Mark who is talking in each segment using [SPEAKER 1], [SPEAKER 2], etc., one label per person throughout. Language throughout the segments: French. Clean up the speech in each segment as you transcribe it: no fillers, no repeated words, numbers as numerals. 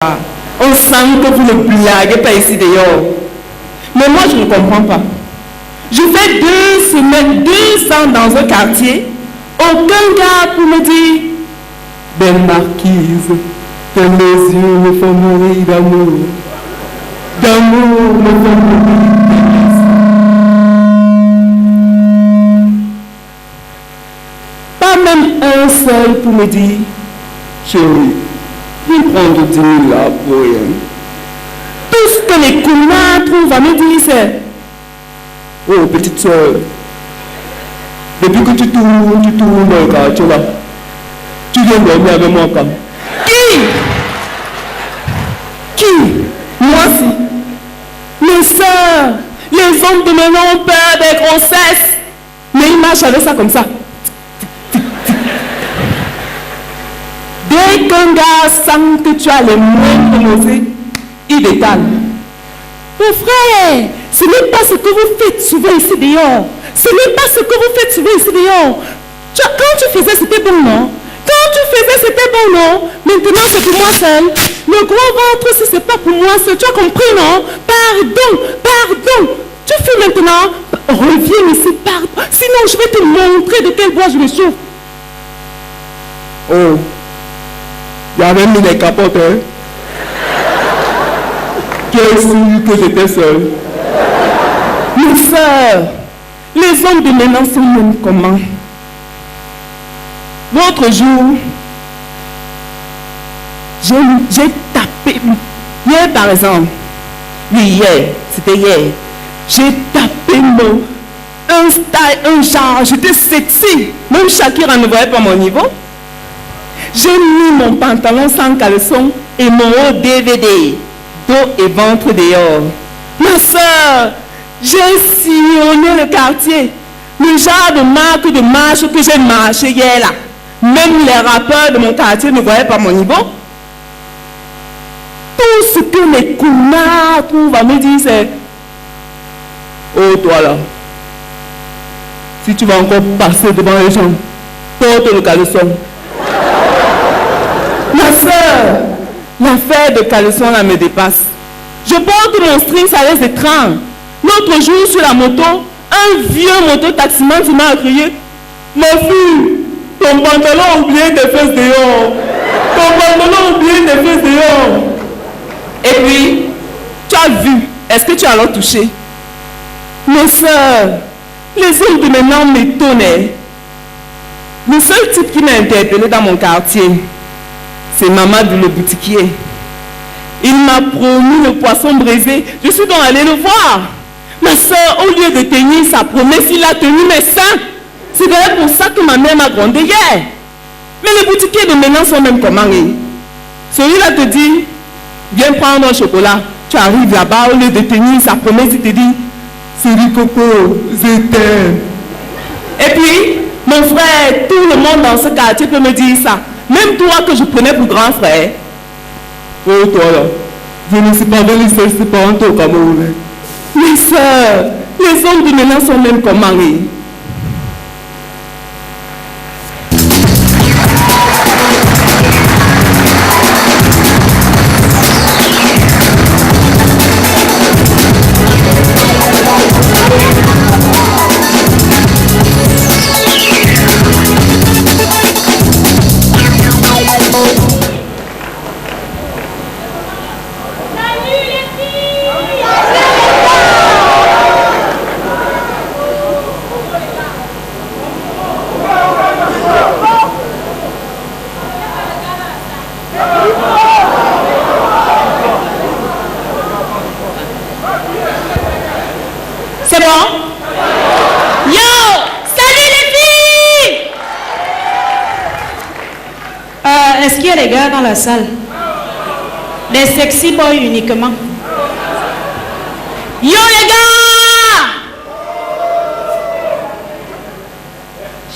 [SPEAKER 1] On sent que vous ne blaguez pas ici dehors. Mais moi, je ne comprends pas. Je fais 2 semaines, 2 ans dans un quartier. Aucun gars pour me dire belle marquise, tes yeux me font mourir d'amour. D'amour me font mourir. Pas même un seul pour me dire chérie, viens prendre 10 000 là pour rien. Tout ce que les connards trouvent à me dire, c'est oh, petite soeur, depuis que tu tournes dans le quartier là, tu viens dormir avec moi comme. Qui? Moi si. Mes soeurs, les hommes de maintenant ont peur des grossesses. Mais ils marchent avec ça comme ça. Dès qu'un gars sent que tu as les moindres nausées, il détale. Mon frère, ce n'est pas ce que vous faites souvent ici dehors. Ce n'est pas ce que vous faites souvent ici dehors. Quand tu faisais, c'était bon, non? Quand tu faisais, c'était bon, non? Maintenant, c'est pour moi seul. Le gros ventre, si c'est pas pour moi seul. Tu as compris, non? Pardon. Tu fais maintenant. Reviens ici, pardon. Sinon, je vais te montrer de quel bois je me chauffe. Oh. Il y avait mis les capotes, hein? Quel sûr que j'étais seul. Mes soeurs, les hommes de maintenant sont même comment? L'autre jour, j'ai tapé. Hier, par exemple. Oui, hier. C'était hier. J'ai tapé un style, un genre. J'étais sexy. Même Shakira ne voyait pas mon niveau. J'ai mis mon pantalon sans caleçon et mon haut DVD. Dos et ventre dehors. Ma soeur, j'ai sillonné le quartier. Le genre de marque de marche que j'ai marché hier là. Même les rappeurs de mon quartier ne voyaient pas mon niveau. Tout ce que les connards trouvent à me dire, c'est oh, toi là, si tu vas encore passer devant les gens, porte le caleçon. Ma soeur, l'affaire de caleçon là me dépasse. Je porte mon string, ça laisse étrange. L'autre jour sur la moto, un vieux moto-taximan qui m'a crié ma fille, ton pantalon a oublié tes fesses dehors. Ton pantalon a oublié tes fesses dehors. Et puis, tu as vu, est-ce que tu as alors touché? Mes soeurs, les hommes de maintenant m'étonnaient. Le seul type qui m'a interpellé dans mon quartier, c'est Mamadou le boutiquier. Il m'a promis le poisson braisé. Je suis donc allée le voir. Ma soeur, au lieu de tenir sa promesse, il a tenu mes seins. C'est d'ailleurs pour ça que ma mère m'a grondé hier. Mais les boutiquiers de maintenant sont même comment? Celui-là te dit, viens prendre un chocolat. Tu arrives là-bas, au lieu de tenir sa promesse, il te dit, Chérie Coco, je t'aime. Et puis, mon frère, tout le monde dans ce quartier peut me dire ça. Même toi que je prenais pour grand frère. Oh, toi là, je ne suis pas venu seul, c'est pas un tour comme vous. Mes soeurs, les hommes de maintenant sont même comme Marie.
[SPEAKER 2] Est-ce qu'il y a des gars dans la salle? Des sexy boys uniquement. Yo les gars!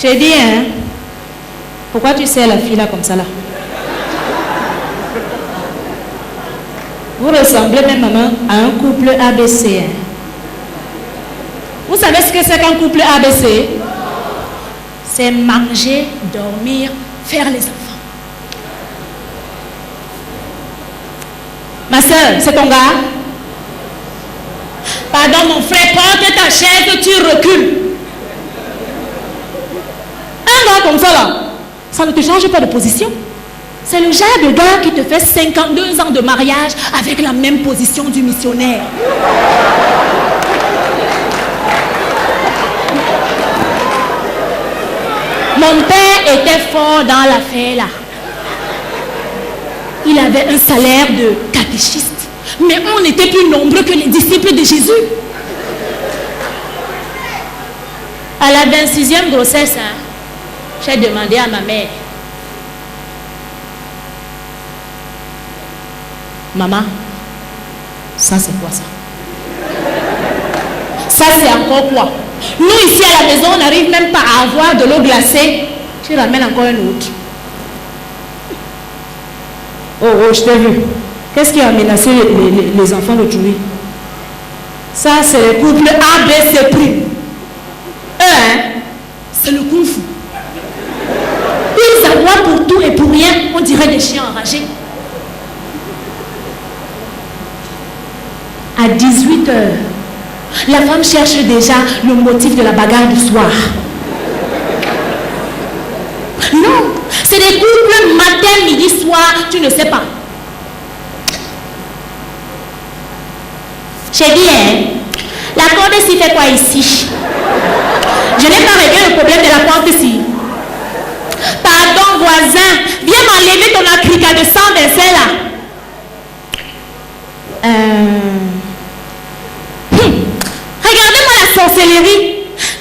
[SPEAKER 2] J'ai dit, hein? Pourquoi tu sais la fille là comme ça là? Vous ressemblez même maman à un couple ABC. Hein? Vous savez ce que c'est qu'un couple ABC? C'est manger, dormir, faire les enfants. Ma soeur, c'est ton gars? Pardon, mon frère, porte ta chaise, tu recules. Un gars comme ça, là, ça ne te change pas de position. C'est le genre de gars qui te fait 52 ans de mariage avec la même position du missionnaire. Mon père était fort dans l'affaire là. Il avait un salaire de catéchiste. Mais on était plus nombreux que les disciples de Jésus. À la 26e grossesse, j'ai demandé à ma mère, maman, ça c'est quoi ça? Ça c'est encore quoi? Nous ici à la maison, on n'arrive même pas à avoir de l'eau glacée. Tu ramènes encore un autre.
[SPEAKER 3] Oh, je t'ai vu. Qu'est-ce qui a menacé les enfants d'autrui? Ça, c'est le couple ABC prime.
[SPEAKER 2] C'est le kung fu. Ils aboient pour tout et pour rien. On dirait des chiens enragés. À 18h, la femme cherche déjà le motif de la bagarre du soir. Non, c'est des couples matin, midi, soir, tu ne sais pas. J'ai dit, la corde ici fait quoi ici? Je n'ai pas réglé le problème de la porte ici. Pardon, voisin, viens m'enlever ton acrica de sang d'insecte là. Regardez-moi la sorcellerie.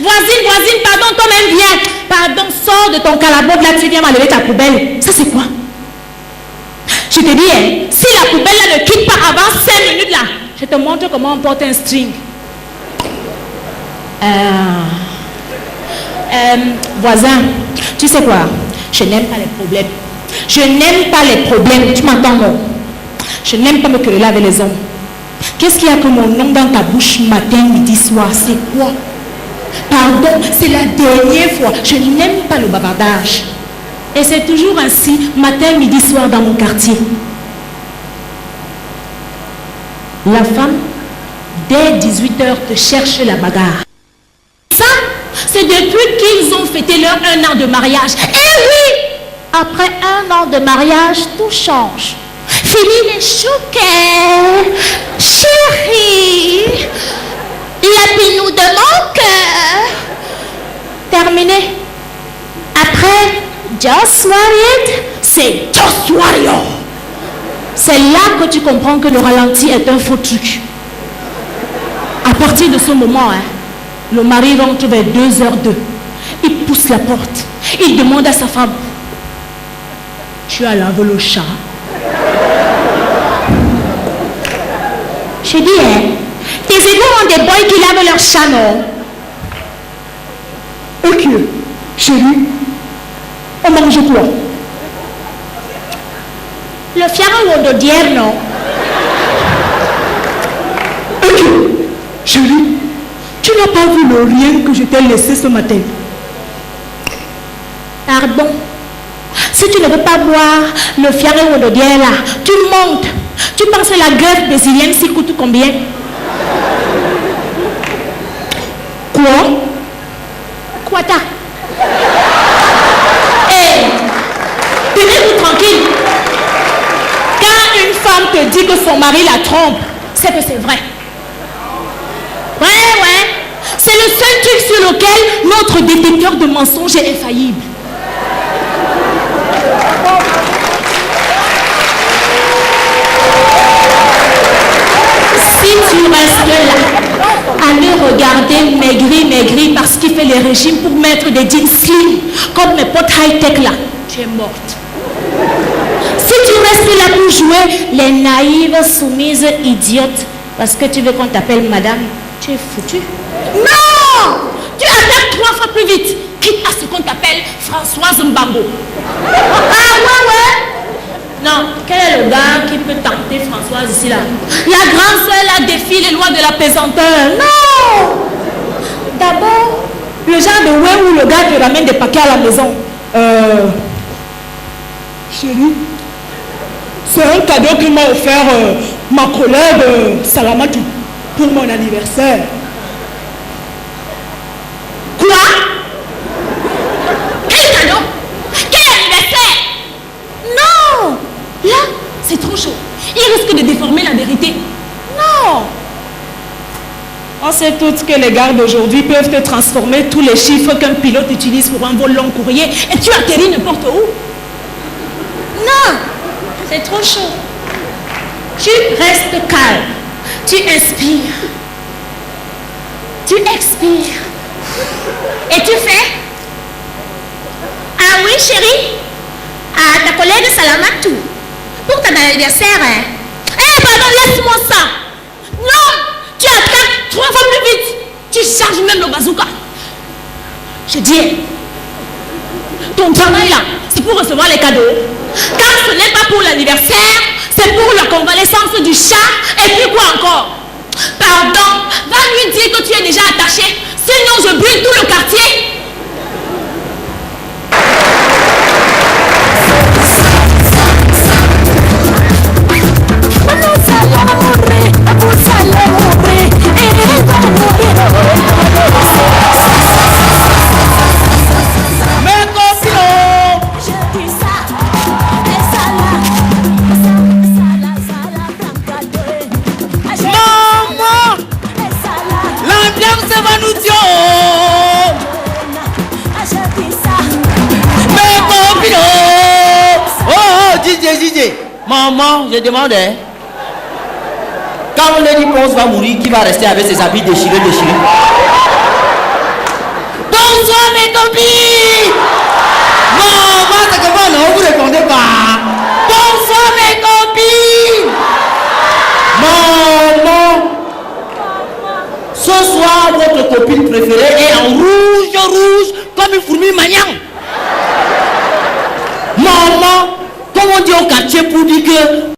[SPEAKER 2] Voisine, pardon, toi-même viens. Pardon, sors de ton calabote là, tu viens m'enlever ta poubelle. Ça c'est quoi? Je te dis, si la poubelle là ne quitte pas avant 5 minutes là, je te montre comment on porte un string. Voisin, tu sais quoi? Je n'aime pas les problèmes. Je n'aime pas les problèmes. Tu m'entends, non? Je n'aime pas me quereller avec les hommes. Qu'est-ce qu'il y a que mon nom dans ta bouche matin, midi, soir? C'est quoi? Pardon, c'est la dernière fois. Je n'aime pas le bavardage. Et c'est toujours ainsi, matin, midi, soir dans mon quartier. La femme, dès 18h, te cherche la bagarre. Ça, c'est depuis qu'ils ont fêté leur 1 an de mariage. Eh oui! Après 1 an de mariage, tout change. Fini les chouquets. Chérie, la pinou de mon cœur. Terminé. Après, Just Warrior, c'est Just Warrior. C'est là que tu comprends que le ralenti est un faux truc. À partir de ce moment, le mari rentre vers 2h02. Il pousse la porte. Il demande à sa femme, tu as lavé le chat? J'ai dit, tes égaux ont des boys qui lavent leur chat, non?
[SPEAKER 3] Ok, chérie, on mange quoi?
[SPEAKER 2] Le fiaron de d'hier, non?
[SPEAKER 3] Ok, chérie, tu n'as pas vu le rien que je t'ai laissé ce matin?
[SPEAKER 2] Pardon. Si tu ne veux pas boire le fiaron de d'hier là, tu montes. Tu penses que la greffe brésilienne s'y coûte combien?
[SPEAKER 3] Quoi?
[SPEAKER 2] Quoi t'as? Hé, tenez-vous tranquille. Quand une femme te dit que son mari la trompe, c'est que c'est vrai. Ouais. C'est le seul truc sur lequel notre détecteur de mensonges est infaillible. Si tu restes là, à le regarder maigri parce qu'il fait les régimes pour mettre des jeans slim, comme mes potes high-tech là, tu es morte. Si tu restes là pour jouer les naïves, soumises, idiotes, parce que tu veux qu'on t'appelle madame, tu es foutu. Non! Tu attaques 3 fois plus vite, quitte à ce qu'on t'appelle Françoise Mbango. Ah ouais? Non, quel est le gars qui peut tenter Françoise ici là? La grande soeur là défie les lois de la pesanteur. Non! D'abord, le genre de ouais où le gars te ramène des paquets à la maison.
[SPEAKER 3] Chérie, c'est un cadeau qu'il m'a offert ma collègue Salamatou pour mon anniversaire.
[SPEAKER 2] Quoi? Quel cadeau? Quel anniversaire? Non! Là, c'est trop chaud. Il risque de déformer la vérité. Non!
[SPEAKER 3] On sait toutes que les gars d'aujourd'hui peuvent te transformer tous les chiffres qu'un pilote utilise pour un vol long courrier et tu atterris n'importe où.
[SPEAKER 2] Non! C'est trop chaud. Tu restes calme. Tu inspires. Tu expires. Et tu fais? Ah oui, chérie? Ah, ta collègue Salamatou. Pour ton anniversaire, hein? Eh, pardon, laisse-moi ça. Non! Tu attaques 3 fois plus vite. Tu charges même le bazooka. Je dis, ton travail là, c'est pour recevoir les cadeaux. Car ce n'est pas pour l'anniversaire, c'est pour la convalescence du chat. Et puis quoi encore? Pardon, va lui dire que tu es déjà attaché. Sinon, je brûle tout le quartier.
[SPEAKER 4] Maman, je demandais. Quand Lady Ponce va mourir, qui va rester avec ses habits déchirés? Bonsoir mes copines. Maman, c'est comment non, vous répondez pas. Bonsoir mes copines. Maman, ce soir, votre copine préférée est en rouge, comme une fourmi maniante. Maman, comment on dit au quartier pour dire que